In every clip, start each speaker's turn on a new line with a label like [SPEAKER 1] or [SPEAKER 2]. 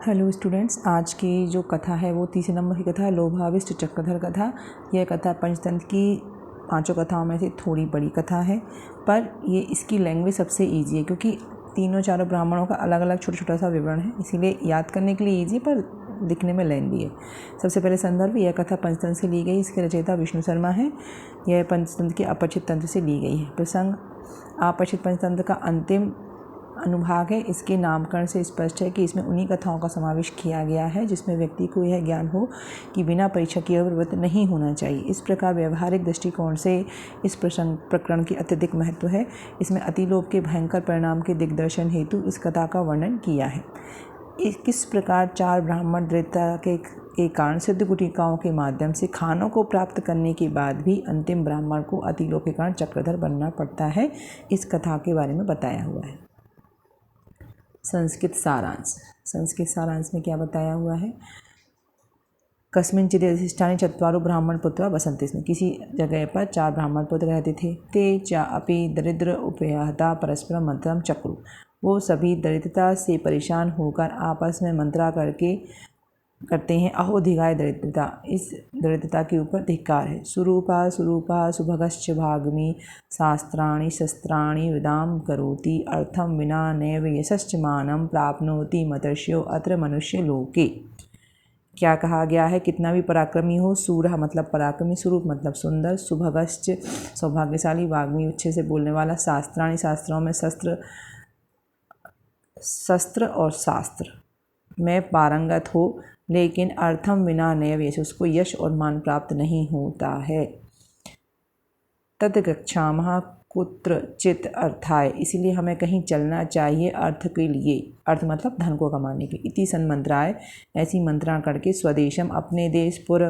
[SPEAKER 1] Hello students, आज की जो कथा है वो 30 नंबर की कथा है, लोभाविष्ट चक्रधर कथा। यह कथा पंचतंत्र की 5 कथाओं में से थोड़ी बड़ी कथा है, पर ये इसकी लैंग्वेज सबसे ईजी है क्योंकि तीनों चारों ब्राह्मणों का अलग अलग छोटा छोटा सा विवरण है, इसीलिए याद करने के लिए ईजी पर लिखने में लेंदी है। सबसे पहले संदर्भ, यह कथा पंचतंत्र से ली गई, इसके रचयिता विष्णु शर्मा है। यह पंचतंत्र के अपरिचित तंत्र से ली गई है। प्रसंग, अपरिचित पंचतंत्र का अंतिम अनुभाग है। इसके नामकरण से स्पष्ट है कि इसमें उन्हीं कथाओं का समावेश किया गया है जिसमें व्यक्ति को यह ज्ञान हो कि बिना परीक्षा किए व्रत नहीं होना चाहिए। इस प्रकार व्यवहारिक दृष्टिकोण से इस प्रकरण की अत्यधिक महत्व है। इसमें अतिलोभ के भयंकर परिणाम के दिग्दर्शन हेतु इस कथा का वर्णन किया है। किस प्रकार 4 ब्राह्मण दरिद्रता के कारण सिद्ध गुटिकाओं के माध्यम से खानों को प्राप्त करने के बाद भी अंतिम ब्राह्मण को अतिलोभ के कारण चक्रधर बनना पड़ता है, इस कथा के बारे में बताया हुआ है। संस्कृत सारांश में क्या बताया हुआ है? कस्मिंचित् अधिष्ठाने चत्वारो ब्राह्मण पुत्रा बसन्ति स्म। किसी जगह पर 4 ब्राह्मण पुत्र रहते थे। ते च अपि दरिद्र उपहता परस्परम मंत्रम चक्रु। वो सभी दरिद्रता से परेशान होकर आपस में मंत्रा करते हैं। अहो धिगाय दरिद्रता, इस दरिद्रता के ऊपर धिक्कार है। सुरूपा सुभगश्च भागमी शास्त्राणि शस्त्राणि विदाम करोति अर्थम विना नैव यशश्च मानं प्राप्नोति मतर्ष्यो अत्र मनुष्य लोके। क्या कहा गया है? कितना भी पराक्रमी हो, सूरह मतलब पराक्रमी, स्वरूप मतलब सुंदर, सुभगश्च सौभाग्यशाली, वाग्मी अच्छे से बोलने वाला, शास्त्राणि शास्त्रों में शस्त्र और शास्त्र में पारंगत हो, लेकिन अर्थम विना नैव यश, उसको यश और मान प्राप्त नहीं होता है। तद गच्छामः कुत्रचित् अर्थाय, इसीलिए हमें कहीं चलना चाहिए अर्थ के लिए, अर्थ मतलब धन को कमाने के। इति सन्मंत्राय, ऐसी मंत्रणा करके, स्वदेशम अपने देश, पुर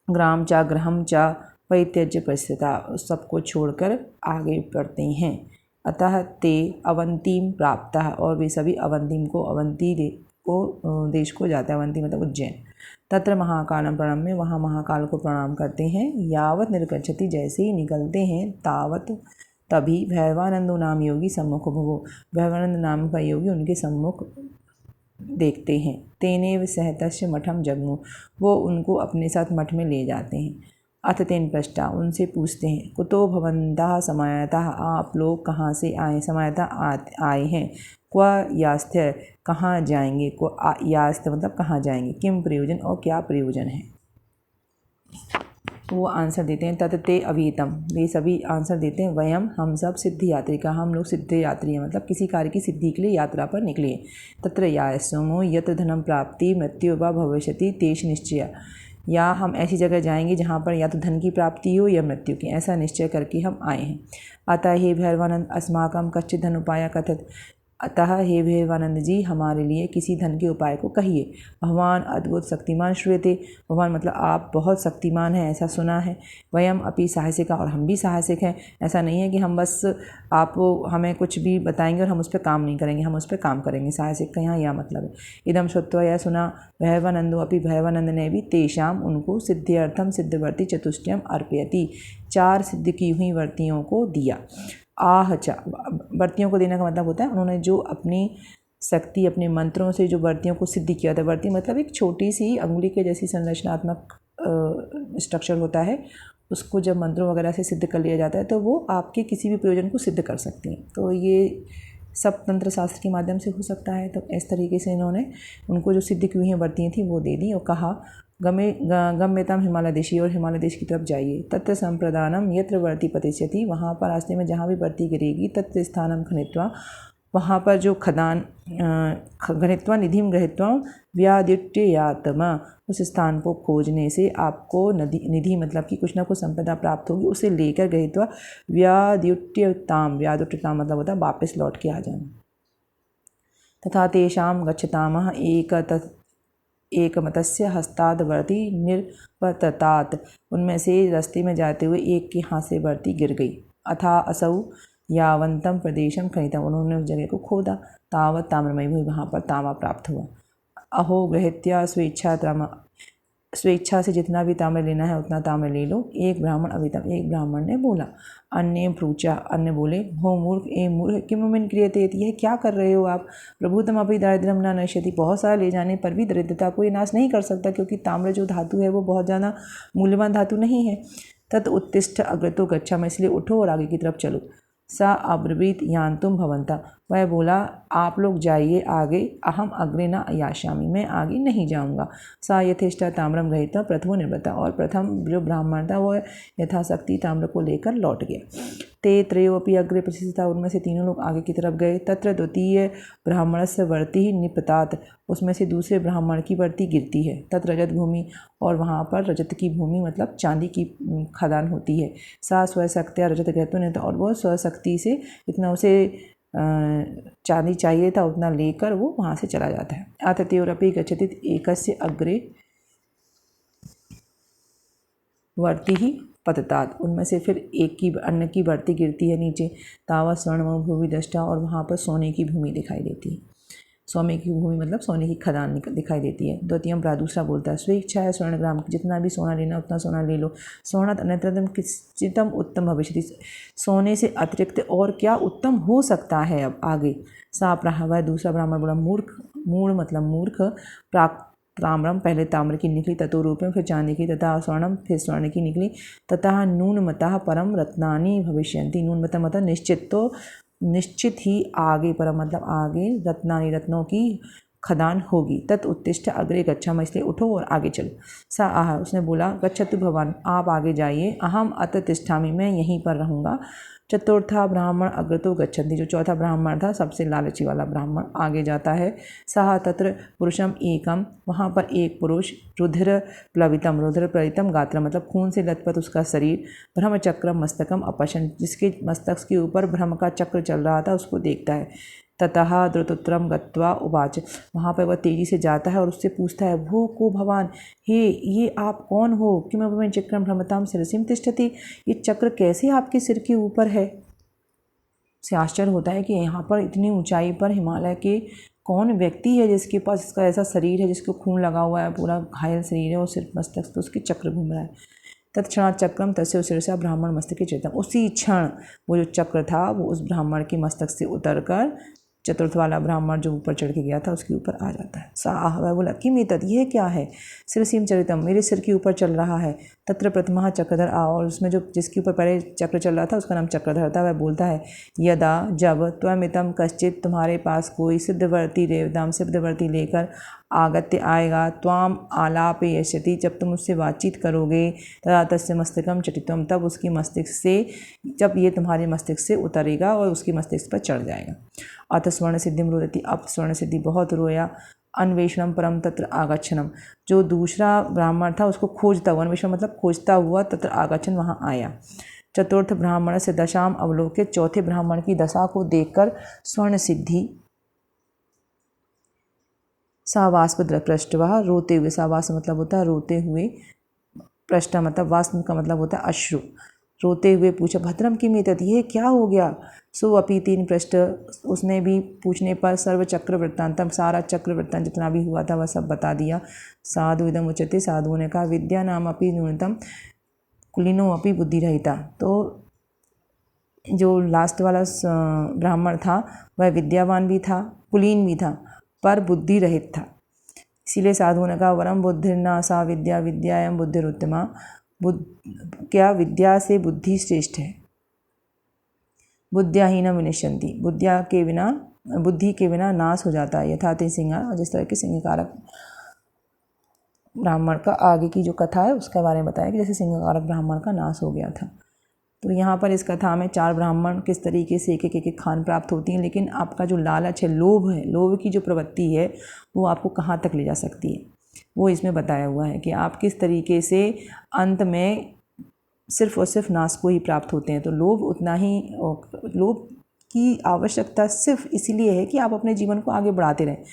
[SPEAKER 1] ग्राम चा गृहम चा परित्यज्य परिस्थिता, उस सबको छोड़कर आगे बढ़ते हैं। अतः ते अवंतीम प्राप्तः, और वे सभी अवंतीम को देश को जाते हैं। अवंती मतलब उज्जैन। तत्र महाकालम प्रणम्य, वहाँ महाकाल को प्रणाम करते हैं। यावत निर्गच्छति, जैसे ही निकलते हैं, तावत तभी भैरवानंदो नाम योगी सम्मुख भवो, भैरवानंद नाम का योगी उनके सम्मुख देखते हैं। तेनेव सहतस्य मठम जग्मु, वो उनको अपने साथ मठ में ले जाते हैं। अथ तेन पृष्टा, उनसे पूछते हैं, कुतो भवन्तः समायतः, आप लोग कहाँ से आए? समायतः आए हैं। क्व यास्थ, कहाँ जाएंगे? क्व यास्थ मतलब कहाँ जाएंगे। किम प्रयोजन, और क्या प्रयोजन है? वो आंसर देते हैं, तत् ते अवीतम, वे सभी आंसर देते हैं, वयम हम सब सिद्ध यात्री का, हम लोग सिद्ध यात्री हैं, मतलब किसी कार्य की सिद्धि के लिए यात्रा पर निकले। तत्र यास्मो यत्र धनम प्राप्ति मृत्यु वा भविष्यति तेष निश्चय, या हम ऐसी जगह जाएंगे जहाँ पर या तो धन की प्राप्ति हो या मृत्यु की, ऐसा निश्चय करके हम आए हैं। अतः हे भैरवानंद अस्माकं कश्चित् धन उपाय कथत, अतः हे भैरवानंद जी, हमारे लिए किसी धन के उपाय को कहिए। भगवान अद्भुत शक्तिमान श्रूयते, भगवान मतलब आप बहुत शक्तिमान हैं, ऐसा सुना है। वयम अपि साहसिका, और हम भी साहसिक हैं। ऐसा नहीं है कि हम बस आप हमें कुछ भी बताएंगे और हम उस पर काम नहीं करेंगे, हम उस पर काम करेंगे। साहसिक का यहाँ यह मतलब है। इदम श्रुत्वा, यह सुना, भैरवानंदो अपि, भैरवानंद ने भी, तेषाम उनको, सिद्ध्यर्थम सिद्धवर्ती चतुष्टयम अर्पयति, 4 सिद्ध की हुई वर्तियों को दिया। आहचा, वर्तियों को देने का मतलब होता है उन्होंने जो अपनी शक्ति, अपने मंत्रों से जो वर्तियों को सिद्ध किया था। वर्ती मतलब एक छोटी सी अंगुली के जैसी संरचनात्मक स्ट्रक्चर होता है, उसको जब मंत्रों वगैरह से सिद्ध कर लिया जाता है तो वो आपके किसी भी प्रयोजन को सिद्ध कर सकते हैं। तो ये सब तंत्र शास्त्र के माध्यम से हो सकता है। तो इस तरीके से इन्होंने उनको जो सिद्ध की हुई वर्तियाँ थी वो दे दी और कहा, गम्यताम हिमालय देशी, और हिमालय देश की तरफ जाइए। तत्र संप्रदानम यत्र वर्ती पतिष्यति, वहाँ पर रास्ते में जहाँ भी वर्ती गिरेगी, तत्र स्थानम खनित्वा, वहाँ पर जो खदान घनित्वा निधिम गृहीत्वा व्याद्युट्यात्मा, उस स्थान को खोजने से आपको निधि मतलब कि कुछ ना कुछ संपदा प्राप्त होगी, उसे लेकर गृहीत्वा व्याद्युट्यताम, व्याद्युट्यताम मतलब होता है वापस लौट के आ जाना। तथा तेषाम गच्छतामः एकमतस्य हस्ताद वर्ती निर्पततात, उनमें से रास्ते में जाते हुए एक के हाथ से वर्ती गिर गई। अथा असौ यावंतम प्रदेशम खनितम, उन्होंने उस जगह को खोदा। तावत ताम्रमयी हुई, वहाँ पर तांबा प्राप्त हुआ। अहो गृहीत्या स्वेच्छा स्वेच्छा से जितना भी ताम्र लेना है उतना ताम्र ले लो। एक ब्राह्मण अवितम, एक ब्राह्मण ने बोला। अन्य प्रूचा, अन्य बोले, भो मूर्ख, ए मूर्ख, किम मिन क्रियते, यह क्या कर रहे हो आप। प्रभुतम अभी दारिद्र्यम न नश्यति, बहुत सारा ले जाने पर भी दरिद्रता को ये नाश नहीं कर सकता, क्योंकि ताम्र जो धातु है वो बहुत ज़्यादा मूल्यवान धातु नहीं है। तत् उत्तिष्ठ अग्रतो गच्छामि, इसलिए उठो और आगे की तरफ चलो। सा अब्रवीत यान्तुम भवन्ता, वह बोला आप लोग जाइए आगे, अहम अग्रे न यास्यामि, मैं आगे नहीं जाऊंगा। सा यथेष्टा ताम्रम गृहीत्वा प्रथमो निवृत्ता, और प्रथम जो ब्राह्मण था वो यथाशक्ति ताम्र को लेकर लौट गया। ते त्रयोपि अग्रे प्रशिक्षिता, उनमें से तीनों लोग आगे की तरफ गए। तत्र द्वितीय ब्राह्मणस्य वर्ति निपतात, उसमें से दूसरे ब्राह्मण की वर्ती गिरती है। तत्र रजत भूमि, और वहाँ पर रजत की भूमि मतलब चांदी की खदान होती है। सा स्वशक्त्या रजत गृहीत्वा नहीं, और वो स्वशक्ति से जितना उसे चांदी चाहिए था उतना लेकर वो वहाँ से चला जाता है। आतत्योरपि गच्छति एकस्य अग्रे वर्ति ही पततात, उनमें से फिर एक की अन्न की बढ़ती गिरती है नीचे। तावा स्वर्ण भूमि दृष्टा, और वहाँ पर सोने की भूमि दिखाई देती है। सोने की भूमि मतलब सोने की खदान दिखाई देती है। द्वितीयम दूसरा बोलता है, स्वेच्छा है स्वर्ण ग्राम, जितना भी सोना लेना उतना सोना ले लो। सोना अन्यतम किंचितम उत्तम भविष्यति, सोने से अतिरिक्त और क्या उत्तम हो सकता है अब आगे। सा वह दूसरा ब्राह्मण बोला, मूर्ख, मूढ़ मतलब मूर्ख, प्राप्त ताम्रम, पहले ताम्र की निकली, ततो रूपम फिर चांदी की, तथा स्वर्णम फिर स्वर्ण की निकली, तथा नूनमतः परम रत्नानि भविष्यन्ति, नूनमतः मतलब निश्चित, तो निश्चित ही आगे, परम मतलब आगे, रत्नानि रत्नों की खदान होगी। तत् उत्तिष्ठ अग्रे गच्छामि, इसलिए उठो और आगे चलो। सा आह, उसने बोला, गच्छतु भवान, आप आगे जाइए, अहम अत्र तिष्ठामि, मैं यहीं पर रहूँगा। चतुर्था ब्राह्मण अग्रतो गच्छन्ति, जो चौथा ब्राह्मण था सबसे लालची वाला ब्राह्मण आगे जाता है। सह तत्र पुरुषम एकम, वहाँ पर एक पुरुष, रुधिर प्लवितम गात्र मतलब खून से लथपथ उसका शरीर, ब्रह्मचक्रम मस्तकम अपश्यन्, जिसके मस्तक के ऊपर ब्रह्म का चक्र चल रहा था उसको देखता है। ततः द्रुतोत्तरम गत्वा उवाच, वहाँ पर वह तेजी से जाता है और उससे पूछता है, भो को भवान, हे ये आप कौन हो। किमपि चक्रम भ्रमताम शिरसिम तिष्ठति, ये चक्र कैसे आपके सिर के ऊपर है। से आश्चर्य होता है कि यहाँ पर इतनी ऊंचाई पर हिमालय के कौन व्यक्ति है जिसके पास इसका ऐसा शरीर है, जिसको खून लगा हुआ है, पूरा घायल शरीर है और सिर मस्तक तो उसके चक्र घूम रहा है। तत्क्षणात् चक्रम तस्य शीर्षा ब्राह्मण मस्तके चेतम, उसी क्षण वो जो चक्र था वो उस ब्राह्मण के मस्तक से उतरकर चतुर्थ वाला ब्राह्मण जो ऊपर चढ़ के गया था उसके ऊपर आ जाता है। सा आह, वह बोला, किम एतत्, यह क्या है। शिरसीम चरितम, मेरे सिर के ऊपर चल रहा है। तत्र प्रथमः चक्रधर आ, और उसमें जो जिसके ऊपर पहले चक्र चल रहा था उसका नाम चक्रधर था। वह बोलता है, यदा जब त्वमितम कश्चित, तुम्हारे पास कोई सिद्धवर्ती देवताम सिद्धवर्ती लेकर आगत्य आएगा, त्वाम आलापयस्यति, जब तुम उससे बातचीत करोगे, तदा तस्य मस्तकम चटितम, तब उसकी मस्तिष्क से, जब ये तुम्हारे मस्तिष्क से उतरेगा और उसकी मस्तिष्क पर चढ़ जाएगा। अथ स्वर्ण सिद्धिम रोदति, अब स्वर्ण सिद्धि बहुत रोया। अन्वेषणम परम तत्र आगच्छनम, जो दूसरा ब्राह्मण था उसको खोजता हुआ, अन्वेषण मतलब खोजता हुआ, तत्र आगच्छन वहाँ आया। चतुर्थ ब्राह्मण से दशाम अवलोके, चौथे ब्राह्मण की दशा को देखकर स्वर्ण सिद्धि सावास्प पृष्ठवा, रोते हुए, सावास मतलब होता है रोते हुए, पृष्ठ मतलब वास्प का मतलब होता है अश्रु, रोते हुए पूछा, भद्रम किम एतत्, ये क्या हो गया। सो अपि तीन पृष्ठ, उसने भी पूछने पर सर्व चक्र वृत्तांतम, सारा चक्र वृत्तांत जितना भी हुआ था वह सब बता दिया। साधु इदम उच्यते, साधुओं ने कहा, विद्या नाम अपि न्यूनतम कुलीनो अपि बुद्धि रहिता, तो जो लास्ट वाला ब्राह्मण था वह विद्यावान भी था, कुलीन भी था, पर बुद्धि रहित था। इसीलिए साधुओं ने कहा, वरम बुद्धिर्ना सा विद्या, विद्यायम बुद्धिरुत्तमा, क्या विद्या से बुद्धि श्रेष्ठ है। बुद्धिहीनम विनश्यन्ति, बुद्धि के बिना नाश हो जाता है। यथा ते सिंह, और जिस तरह के सिंहकारक ब्राह्मण का आगे की जो कथा है उसके बारे में बताया कि जैसे सिंहकारक ब्राह्मण का नाश हो गया था। तो यहाँ पर इस कथा में चार ब्राह्मण किस तरीके से एक एक खान प्राप्त होती हैं, लेकिन आपका जो लालच है, लोभ है, लोभ की जो प्रवृत्ति है वो आपको कहाँ तक ले जा सकती है, वो इसमें बताया हुआ है कि आप किस तरीके से अंत में सिर्फ और सिर्फ नाश को ही प्राप्त होते हैं। तो लोभ उतना ही, लोभ की आवश्यकता सिर्फ इसीलिए है कि आप अपने जीवन को आगे बढ़ाते रहें,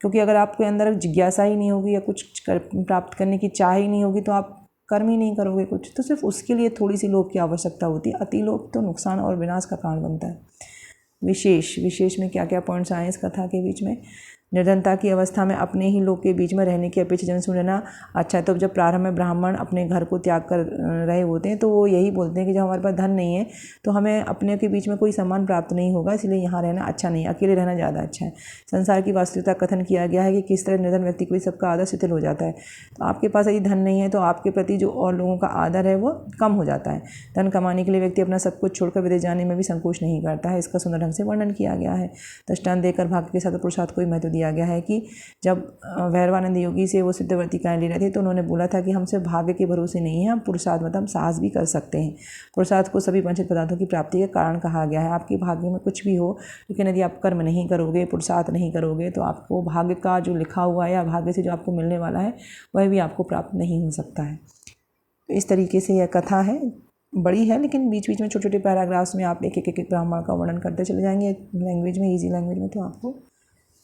[SPEAKER 1] क्योंकि अगर आपके अंदर जिज्ञासा ही नहीं होगी या कुछ प्राप्त करने की चाह ही नहीं होगी तो आप कर्म ही नहीं करोगे कुछ, तो सिर्फ उसके लिए थोड़ी सी लोभ की आवश्यकता होती है। अति लोभ तो नुकसान और विनाश का कारण बनता है। विशेष, विशेष में क्या क्या पॉइंट्स आए इस कथा के बीच में। निर्धनता की अवस्था में अपने ही लोग के बीच में रहने की अपेक्षा जन सुन लेना अच्छा है। तो जब प्रारंभ में ब्राह्मण अपने घर को त्याग कर रहे होते हैं तो वो यही बोलते हैं कि जब हमारे पास धन नहीं है तो हमें अपने के बीच में कोई सम्मान प्राप्त नहीं होगा, इसलिए यहाँ रहना अच्छा नहीं है, अकेले रहना ज़्यादा अच्छा है। संसार की वास्तविकता कथन किया गया है कि किस तरह निर्धन व्यक्ति को सबका आदर शिथिल हो जाता है। तो आपके पास यदि धन नहीं है तो आपके प्रति जो और लोगों का आदर है वो कम हो जाता है। धन कमाने के लिए व्यक्ति अपना सब कुछ छोड़कर विदेश जाने में भी संकोच नहीं करता है। इसका सुंदर ढंग से वर्णन किया गया है। दृष्टांत देकर भाग्य के साथ पुरुषार्थ को भी महत्व दिया गया है कि जब भैरवानंद योगी से वो सिद्धवर्तिकाएँ ले रहे थे तो उन्होंने बोला था कि हम सिर्फ भाग्य के भरोसे नहीं हैं, हम पुरुषार्थ मतलब हम साहस भी कर सकते हैं। पुरुषार्थ को सभी वांछित पदार्थों की प्राप्ति का कारण कहा गया है। आपके भाग्य में कुछ भी हो, लेकिन यदि आप कर्म नहीं करोगे, पुरुषार्थ नहीं करोगे तो आपको भाग्य का जो लिखा हुआ है या भाग्य से जो आपको मिलने वाला है वह भी आपको प्राप्त नहीं हो सकता है। तो इस तरीके से यह कथा है, बड़ी है लेकिन बीच बीच में छोटे छोटे पैराग्राफ्स में आप एक एक ब्राह्मण का वर्णन करते चले जाएंगे लैंग्वेज में, ईजी लैंग्वेज में, तो आपको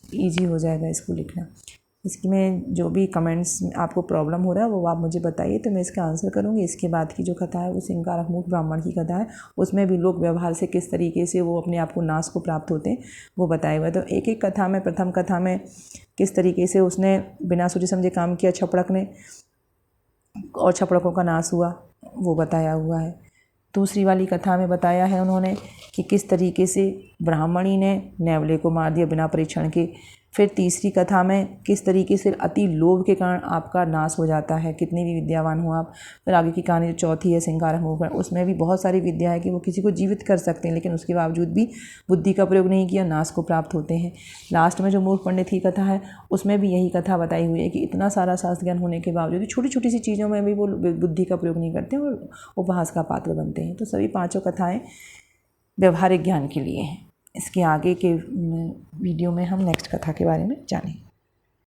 [SPEAKER 1] ईजी हो जाएगा इसको लिखना। इसमें जो भी कमेंट्स आपको प्रॉब्लम हो रहा है वो आप मुझे बताइए तो मैं इसका आंसर करूँगी। इसके बाद की जो कथा है वो सिंहकारक मूक ब्राह्मण की कथा है। उसमें भी लोक व्यवहार से किस तरीके से वो अपने आप को नाश को प्राप्त होते हैं वो बताया हुआ है। तो एक एक कथा में, प्रथम कथा में किस तरीके से उसने बिना सोचे समझे काम किया छपड़क ने और छपड़कों का नाश हुआ वो बताया हुआ है। दूसरी वाली कथा में बताया है उन्होंने कि किस तरीके से ब्राह्मणी ने नेवले को मार दिया बिना परीक्षण के। फिर तीसरी कथा में किस तरीके से अति लोभ के कारण आपका नाश हो जाता है, कितनी भी विद्यावान हो आप। फिर आगे की कहानी जो चौथी है सिंहकारक मूक, उसमें भी बहुत सारी विद्या है कि वो किसी को जीवित कर सकते हैं, लेकिन उसके बावजूद भी बुद्धि का प्रयोग नहीं किया, नाश को प्राप्त होते हैं। लास्ट में जो मूर्ख पंडित की कथा है उसमें भी यही कथा बताई हुई है कि इतना सारा शास्त्र ज्ञान होने के बावजूद छोटी छोटी सी चीज़ों में भी वो बुद्धि का प्रयोग नहीं करते और उपहास का पात्र बनते हैं। तो सभी पाँचों कथाएँ व्यवहारिक ज्ञान के लिए हैं। इसके आगे के वीडियो में हम नेक्स्ट कथा के बारे में जानेंगे।